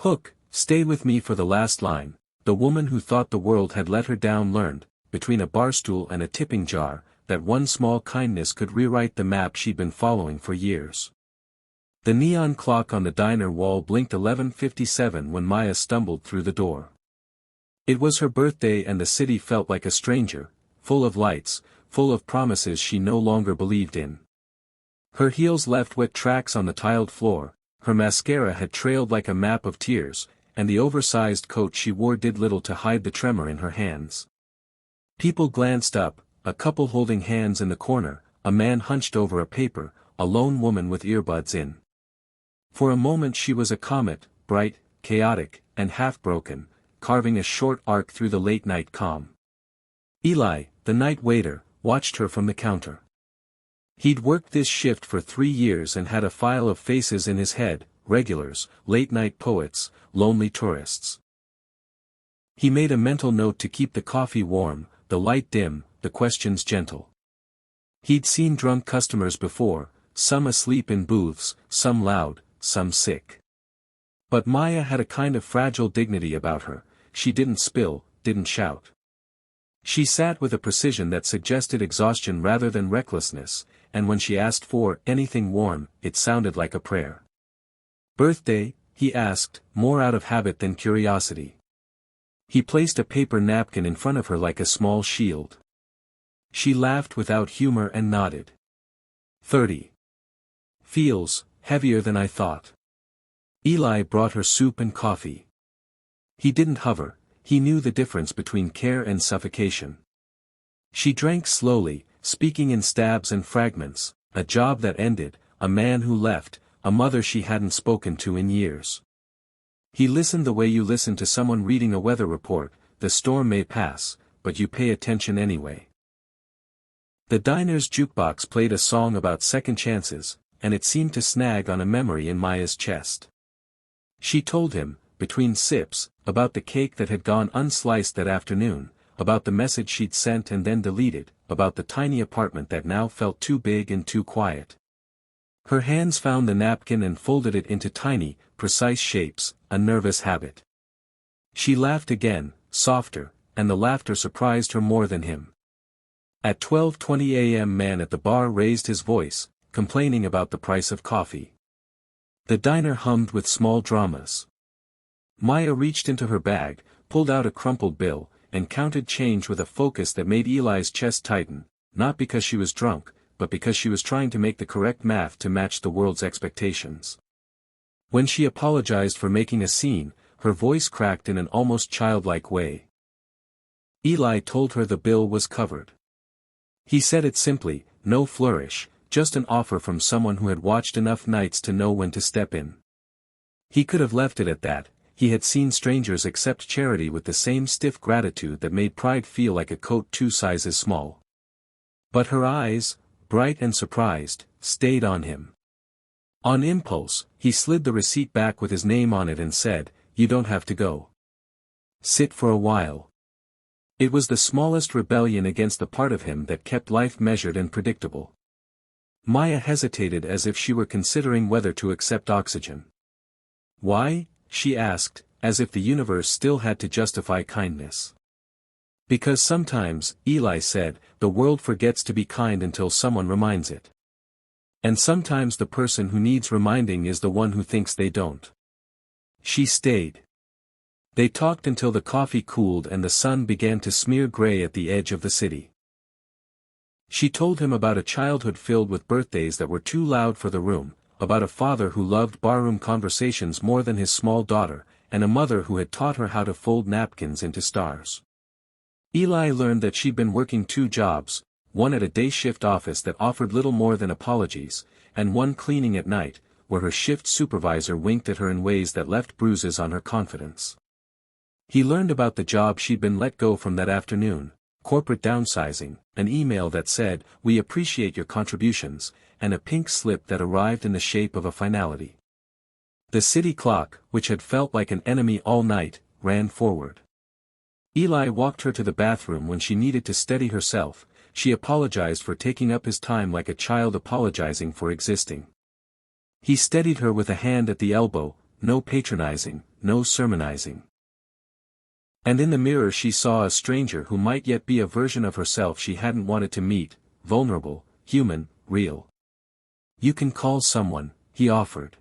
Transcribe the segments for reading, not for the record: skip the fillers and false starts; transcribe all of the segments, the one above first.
Hook, stay with me for the last line. The woman who thought the world had let her down learned, between a barstool and a tipping jar, that one small kindness could rewrite the map she'd been following for years. The neon clock on the diner wall blinked 11:57 when Maya stumbled through the door. It was her birthday and the city felt like a stranger, full of lights, full of promises she no longer believed in. Her heels left wet tracks on the tiled floor, her mascara had trailed like a map of tears, and the oversized coat she wore did little to hide the tremor in her hands. People glanced up, a couple holding hands in the corner, a man hunched over a paper, a lone woman with earbuds in. For a moment she was a comet, bright, chaotic, and half-broken, carving a short arc through the late-night calm. Eli, the night waiter, watched her from the counter. He'd worked this shift for 3 years and had a file of faces in his head, regulars, late-night poets, lonely tourists. He made a mental note to keep the coffee warm, the light dim, the questions gentle. He'd seen drunk customers before, some asleep in booths, some loud, some sick. But Maya had a kind of fragile dignity about her, she didn't spill, didn't shout. She sat with a precision that suggested exhaustion rather than recklessness, and when she asked for anything warm, it sounded like a prayer. "Birthday?" he asked, more out of habit than curiosity. He placed a paper napkin in front of her like a small shield. She laughed without humor and nodded. 30. "Feels heavier than I thought." Eli brought her soup and coffee. He didn't hover, he knew the difference between care and suffocation. She drank slowly, speaking in stabs and fragments, a job that ended, a man who left, a mother she hadn't spoken to in years. He listened the way you listen to someone reading a weather report, the storm may pass, but you pay attention anyway. The diner's jukebox played a song about second chances, and it seemed to snag on a memory in Maya's chest. She told him, between sips, about the cake that had gone unsliced that afternoon, about the message she'd sent and then deleted, about the tiny apartment that now felt too big and too quiet. Her hands found the napkin and folded it into tiny, precise shapes, a nervous habit. She laughed again, softer, and the laughter surprised her more than him. At 12:20 a.m. man at the bar raised his voice, complaining about the price of coffee. The diner hummed with small dramas. Maya reached into her bag, pulled out a crumpled bill, and counted change with a focus that made Eli's chest tighten, not because she was drunk, but because she was trying to make the correct math to match the world's expectations. When she apologized for making a scene, her voice cracked in an almost childlike way. Eli told her the bill was covered. He said it simply, no flourish, just an offer from someone who had watched enough nights to know when to step in. He could have left it at that. He had seen strangers accept charity with the same stiff gratitude that made pride feel like a coat 2 sizes small. But her eyes, bright and surprised, stayed on him. On impulse, he slid the receipt back with his name on it and said, "You don't have to go. Sit for a while." It was the smallest rebellion against the part of him that kept life measured and predictable. Maya hesitated as if she were considering whether to accept oxygen. "Why?" she asked, as if the universe still had to justify kindness. "Because sometimes," Eli said, "the world forgets to be kind until someone reminds it. And sometimes the person who needs reminding is the one who thinks they don't." She stayed. They talked until the coffee cooled and the sun began to smear gray at the edge of the city. She told him about a childhood filled with birthdays that were too loud for the room, about a father who loved barroom conversations more than his small daughter, and a mother who had taught her how to fold napkins into stars. Eli learned that she'd been working 2 jobs, one at a day-shift office that offered little more than apologies, and one cleaning at night, where her shift supervisor winked at her in ways that left bruises on her confidence. He learned about the job she'd been let go from that afternoon, corporate downsizing, an email that said, "We appreciate your contributions," and a pink slip that arrived in the shape of a finality. The city clock, which had felt like an enemy all night, ran forward. Eli walked her to the bathroom when she needed to steady herself. She apologized for taking up his time like a child apologizing for existing. He steadied her with a hand at the elbow, no patronizing, no sermonizing. And in the mirror she saw a stranger who might yet be a version of herself she hadn't wanted to meet, vulnerable, human, real. "You can call someone," he offered.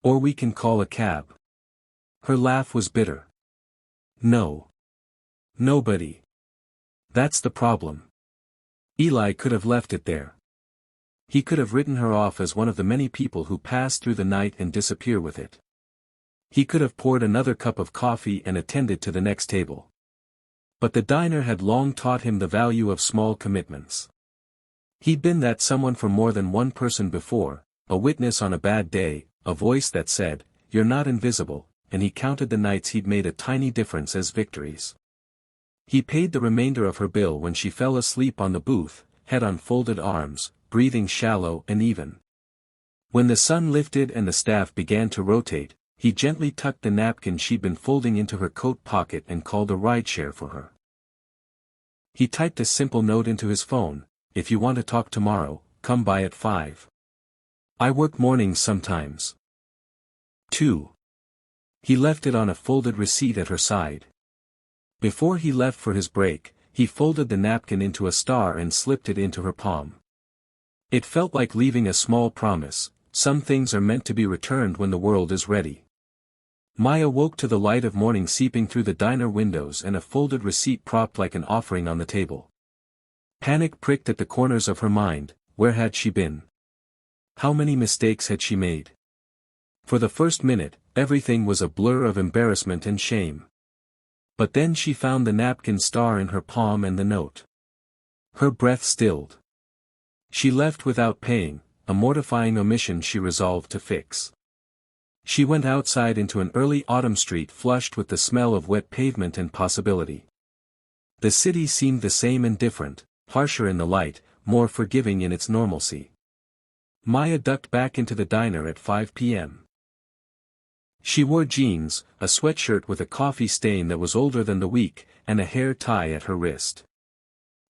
"Or we can call a cab." Her laugh was bitter. "No. Nobody. That's the problem." Eli could have left it there. He could have written her off as one of the many people who pass through the night and disappear with it. He could have poured another cup of coffee and attended to the next table. But the diner had long taught him the value of small commitments. He'd been that someone for more than one person before, a witness on a bad day, a voice that said, "You're not invisible," and he counted the nights he'd made a tiny difference as victories. He paid the remainder of her bill when she fell asleep on the booth, head on folded arms, breathing shallow and even. When the sun lifted and the staff began to rotate, he gently tucked the napkin she'd been folding into her coat pocket and called a rideshare for her. He typed a simple note into his phone: "If you want to talk tomorrow, come by at 5. I work mornings sometimes." 2. He left it on a folded receipt at her side. Before he left for his break, he folded the napkin into a star and slipped it into her palm. It felt like leaving a small promise: some things are meant to be returned when the world is ready. Maya woke to the light of morning seeping through the diner windows and a folded receipt propped like an offering on the table. Panic pricked at the corners of her mind. Where had she been? How many mistakes had she made? For the first minute, everything was a blur of embarrassment and shame. But then she found the napkin star in her palm and the note. Her breath stilled. She left without paying, a mortifying omission she resolved to fix. She went outside into an early autumn street flushed with the smell of wet pavement and possibility. The city seemed the same and different, harsher in the light, more forgiving in its normalcy. Maya ducked back into the diner at 5 p.m. She wore jeans, a sweatshirt with a coffee stain that was older than the week, and a hair tie at her wrist.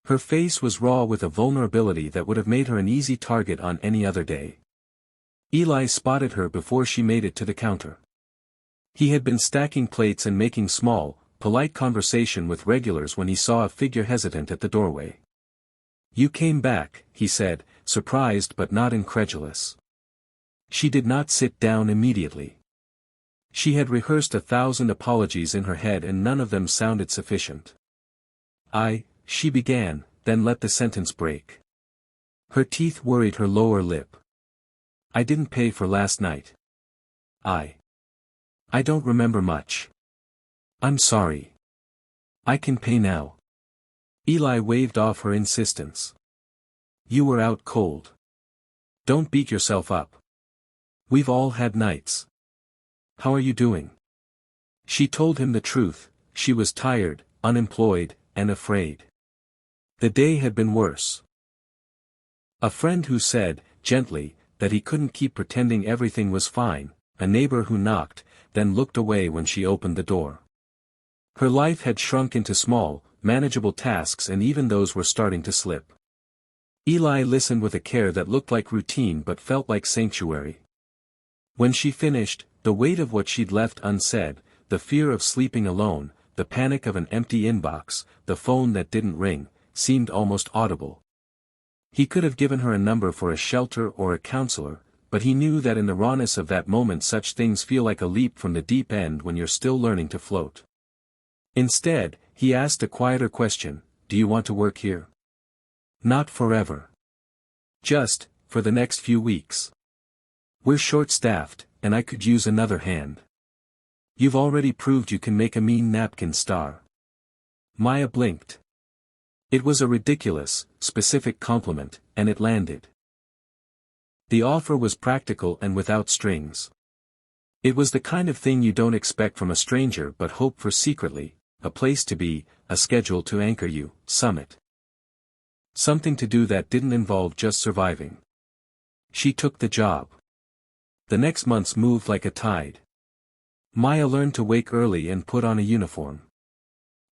Her face was raw with a vulnerability that would have made her an easy target on any other day. Eli spotted her before she made it to the counter. He had been stacking plates and making small, polite conversation with regulars when he saw a figure hesitant at the doorway. "You came back," he said, surprised but not incredulous. She did not sit down immediately. She had rehearsed 1,000 apologies in her head and none of them sounded sufficient. She began, then let the sentence break. Her teeth worried her lower lip. "I didn't pay for last night. I don't remember much. I'm sorry. I can pay now." Eli waved off her insistence. "You were out cold. Don't beat yourself up. We've all had nights. How are you doing?" She told him the truth: she was tired, unemployed, and afraid. The day had been worse. A friend who said, gently, that he couldn't keep pretending everything was fine, a neighbor who knocked, then looked away when she opened the door. Her life had shrunk into small, manageable tasks and even those were starting to slip. Eli listened with a care that looked like routine but felt like sanctuary. When she finished, the weight of what she'd left unsaid, the fear of sleeping alone, the panic of an empty inbox, the phone that didn't ring, seemed almost audible. He could have given her a number for a shelter or a counselor, but he knew that in the rawness of that moment such things feel like a leap from the deep end when you're still learning to float. Instead, he asked a quieter question: "Do you want to work here?" "Not forever. Just, for the next few weeks. We're short-staffed, and I could use another hand." "You've already proved you can make a mean napkin star." Maya blinked. It was a ridiculous, specific compliment, and it landed. The offer was practical and without strings. It was the kind of thing you don't expect from a stranger but hope for secretly: a place to be, a schedule to anchor you, summit. Something to do that didn't involve just surviving. She took the job. The next months moved like a tide. Maya learned to wake early and put on a uniform.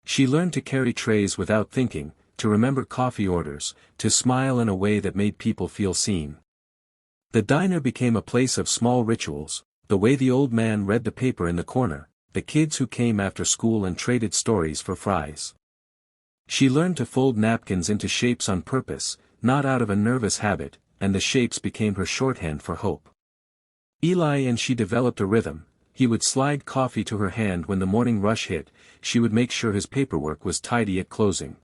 She learned to carry trays without thinking, to remember coffee orders, to smile in a way that made people feel seen. The diner became a place of small rituals, the way the old man read the paper in the corner, the kids who came after school and traded stories for fries. She learned to fold napkins into shapes on purpose, not out of a nervous habit, and the shapes became her shorthand for hope. Eli and she developed a rhythm. He would slide coffee to her hand when the morning rush hit, she would make sure his paperwork was tidy at closing.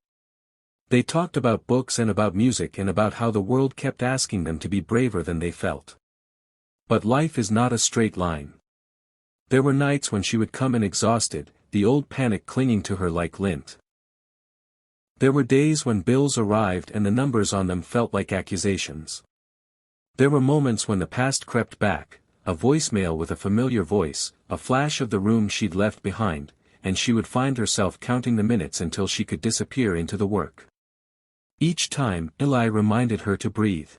They talked about books and about music and about how the world kept asking them to be braver than they felt. But life is not a straight line. There were nights when she would come in exhausted, the old panic clinging to her like lint. There were days when bills arrived and the numbers on them felt like accusations. There were moments when the past crept back, a voicemail with a familiar voice, a flash of the room she'd left behind, and she would find herself counting the minutes until she could disappear into the work. Each time, Eli reminded her to breathe.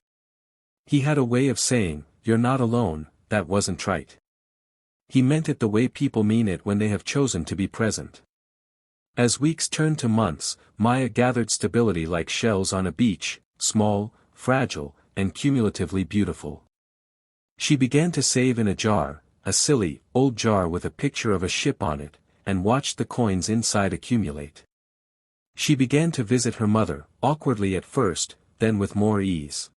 He had a way of saying, "You're not alone," that wasn't trite. He meant it the way people mean it when they have chosen to be present. As weeks turned to months, Maya gathered stability like shells on a beach, small, fragile, and cumulatively beautiful. She began to save in a jar, a silly, old jar with a picture of a ship on it, and watched the coins inside accumulate. She began to visit her mother, awkwardly at first, then with more ease.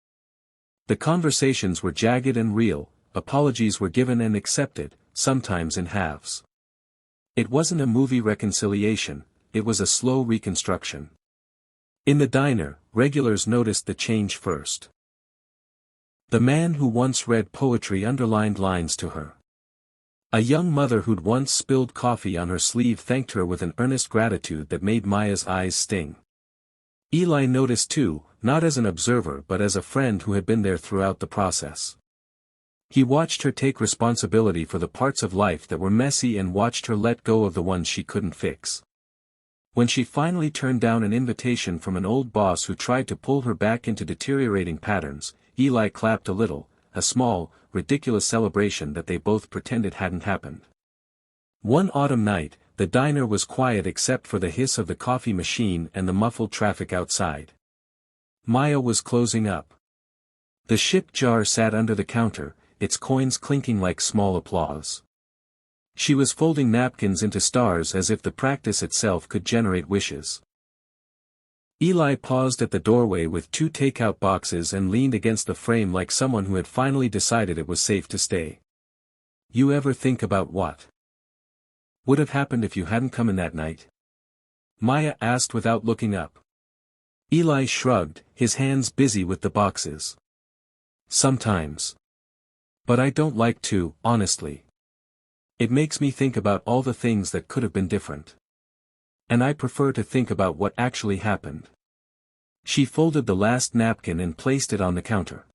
The conversations were jagged and real, apologies were given and accepted, sometimes in halves. It wasn't a movie reconciliation, it was a slow reconstruction. In the diner, regulars noticed the change first. The man who once read poetry underlined lines to her. A young mother who'd once spilled coffee on her sleeve thanked her with an earnest gratitude that made Maya's eyes sting. Eli noticed too, not as an observer but as a friend who had been there throughout the process. He watched her take responsibility for the parts of life that were messy and watched her let go of the ones she couldn't fix. When she finally turned down an invitation from an old boss who tried to pull her back into deteriorating patterns, Eli clapped a little, a small, ridiculous celebration that they both pretended hadn't happened. One autumn night, the diner was quiet except for the hiss of the coffee machine and the muffled traffic outside. Maya was closing up. The ship jar sat under the counter, its coins clinking like small applause. She was folding napkins into stars as if the practice itself could generate wishes. Eli paused at the doorway with 2 takeout boxes and leaned against the frame like someone who had finally decided it was safe to stay. "You ever think about what would have happened if you hadn't come in that night?" Maya asked without looking up. Eli shrugged, his hands busy with the boxes. "Sometimes. But I don't like to, honestly. It makes me think about all the things that could have been different. And I prefer to think about what actually happened." She folded the last napkin and placed it on the counter.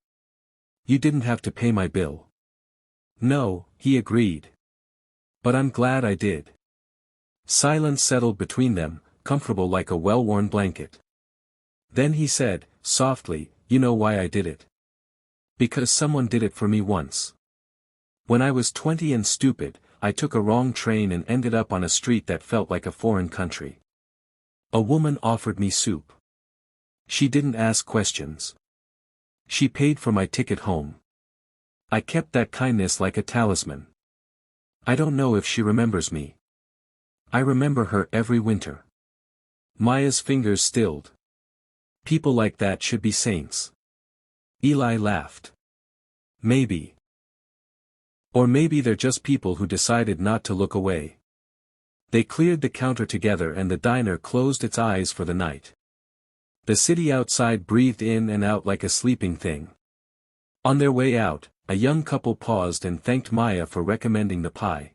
"You didn't have to pay my bill." "No," he agreed. "But I'm glad I did." Silence settled between them, comfortable like a well-worn blanket. Then he said, softly, "You know why I did it? Because someone did it for me once. When I was 20 and stupid, I took a wrong train and ended up on a street that felt like a foreign country. A woman offered me soup. She didn't ask questions. She paid for my ticket home. I kept that kindness like a talisman. I don't know if she remembers me. I remember her every winter." Maya's fingers stilled. "People like that should be saints." Eli laughed. "Maybe. Or maybe they're just people who decided not to look away." They cleared the counter together and the diner closed its eyes for the night. The city outside breathed in and out like a sleeping thing. On their way out, a young couple paused and thanked Maya for recommending the pie.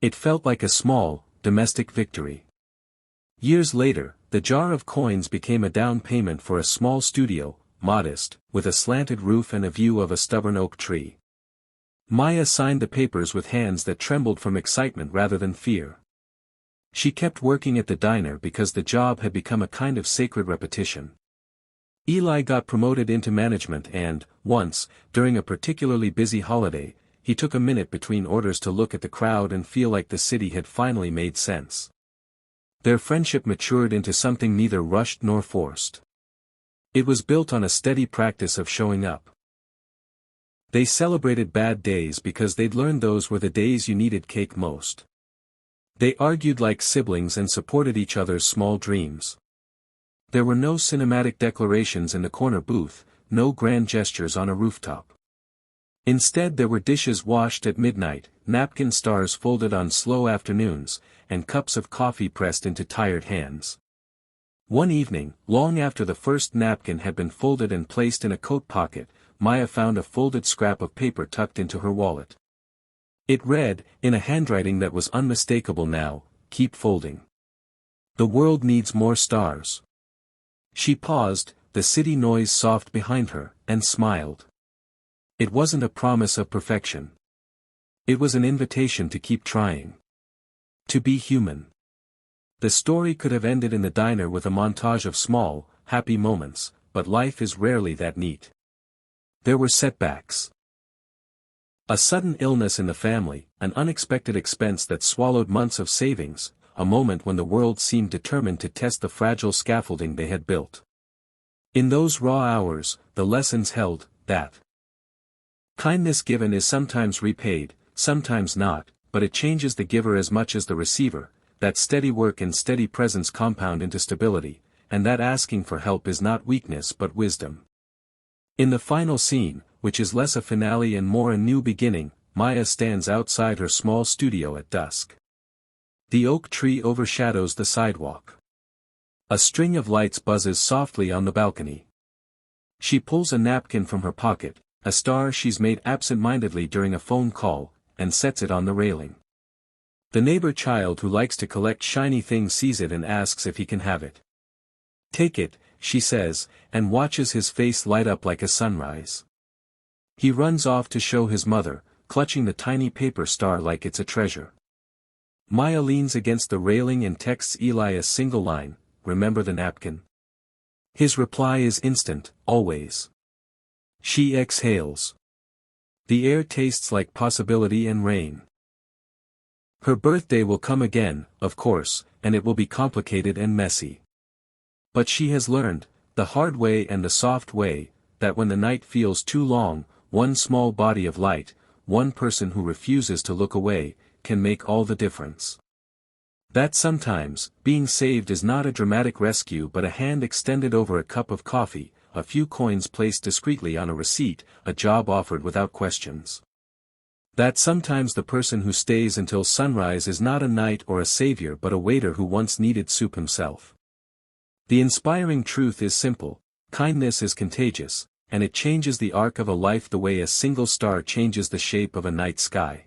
It felt like a small, domestic victory. Years later, the jar of coins became a down payment for a small studio, modest, with a slanted roof and a view of a stubborn oak tree. Maya signed the papers with hands that trembled from excitement rather than fear. She kept working at the diner because the job had become a kind of sacred repetition. Eli got promoted into management and, once, during a particularly busy holiday, he took a minute between orders to look at the crowd and feel like the city had finally made sense. Their friendship matured into something neither rushed nor forced. It was built on a steady practice of showing up. They celebrated bad days because they'd learned those were the days you needed cake most. They argued like siblings and supported each other's small dreams. There were no cinematic declarations in the corner booth, no grand gestures on a rooftop. Instead there were dishes washed at midnight, napkin stars folded on slow afternoons, and cups of coffee pressed into tired hands. One evening, long after the first napkin had been folded and placed in a coat pocket, Maya found a folded scrap of paper tucked into her wallet. It read, in a handwriting that was unmistakable now, "Keep folding. The world needs more stars." She paused, the city noise soft behind her, and smiled. It wasn't a promise of perfection. It was an invitation to keep trying. To be human. The story could have ended in the diner with a montage of small, happy moments, but life is rarely that neat. There were setbacks. A sudden illness in the family, an unexpected expense that swallowed months of savings, a moment when the world seemed determined to test the fragile scaffolding they had built. In those raw hours, the lessons held, that kindness given is sometimes repaid, sometimes not, but it changes the giver as much as the receiver, that steady work and steady presence compound into stability, and that asking for help is not weakness but wisdom. In the final scene, which is less a finale and more a new beginning, Maya stands outside her small studio at dusk. The oak tree overshadows the sidewalk. A string of lights buzzes softly on the balcony. She pulls a napkin from her pocket, a star she's made absent-mindedly during a phone call, and sets it on the railing. The neighbor child who likes to collect shiny things sees it and asks if he can have it. "Take it," she says, and watches his face light up like a sunrise. He runs off to show his mother, clutching the tiny paper star like it's a treasure. Maya leans against the railing and texts Eli a single line, "Remember the napkin?" His reply is instant, always. She exhales. The air tastes like possibility and rain. Her birthday will come again, of course, and it will be complicated and messy. But she has learned, the hard way and the soft way, that when the night feels too long, one small body of light, one person who refuses to look away, can make all the difference. That sometimes, being saved is not a dramatic rescue but a hand extended over a cup of coffee, a few coins placed discreetly on a receipt, a job offered without questions. That sometimes the person who stays until sunrise is not a knight or a savior but a waiter who once needed soup himself. The inspiring truth is simple: kindness is contagious, and it changes the arc of a life the way a single star changes the shape of a night sky.